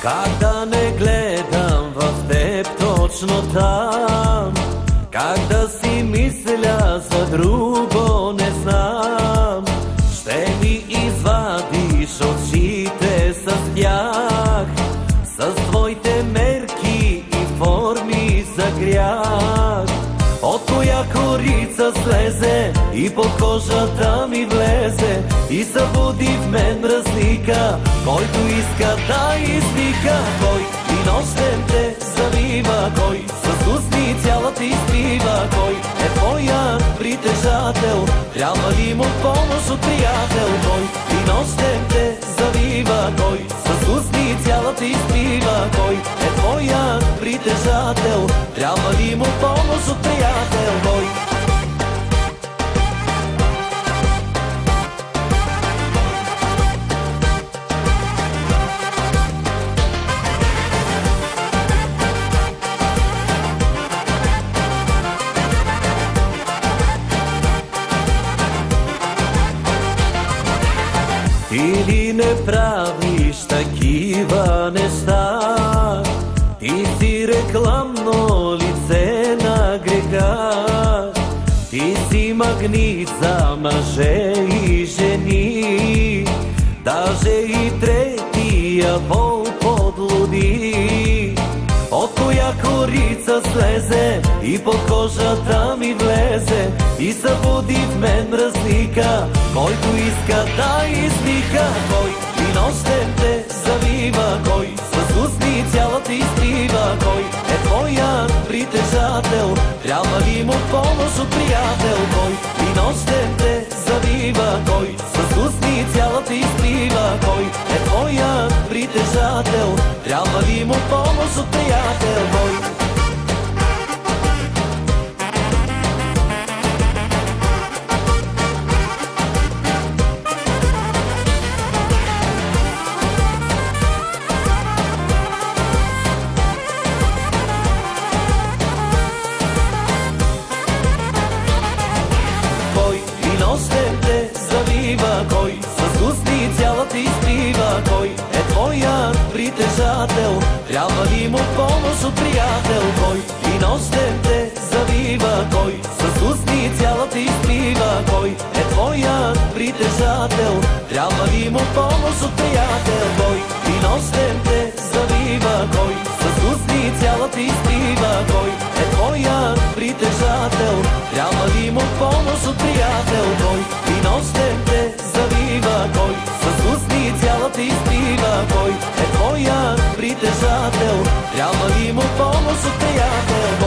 Как да не гледам в теб точно там, как да си мисля за друго не знам. Ще ми извадиш очите с тях, с твоите мерки и форми за грях. От коя корица слезе и по кожата ми влезе и събуди в мен мръсника, който иска да извика. Кой и нощем те завива, кой с усни цяла ти изпива, кой е твоят притежател, трябва ли му помощ от приятел? Кой и нощем те завива, кой с усни цяла ти изпива, кой е твоят притежател, трябва ли му помощ от приятел? Кой? Ти ли не правиш такива неща? Ти си рекламно лице на греха. Ти си магнит за мъже и жени, даже и третия пол подлуди. От коя корица слезе и по кожата ми влезе и събуди в мен мръсника, който иска да извика. Кой и нощем те завива, кой с усни цяла ти изпива, кой е твоят притежател, трябва ли му помощ от приятел? Кой и нощем те завива, кой с усни цяла ти изпива, кой е твоят притежател, трябва ли му помощ от приятел? Кой? Кой с усни цяла ти изпива, кой е твоят притежател, трябва ли му помощ от приятел? Кой и нощем те завива, кой с усни цяла ти изпива, кой е твоят притежател, трябва ли му помощ от приятел? Кой и нощем те завива, кой с усни цяла ти изпива, кой е твоят притежател, трябва ли му помощ от приятел? Кой и нощем те завива, кой с усни цяла ти изпива, кой е твоят притежател, трябва ли му помощ от приятел?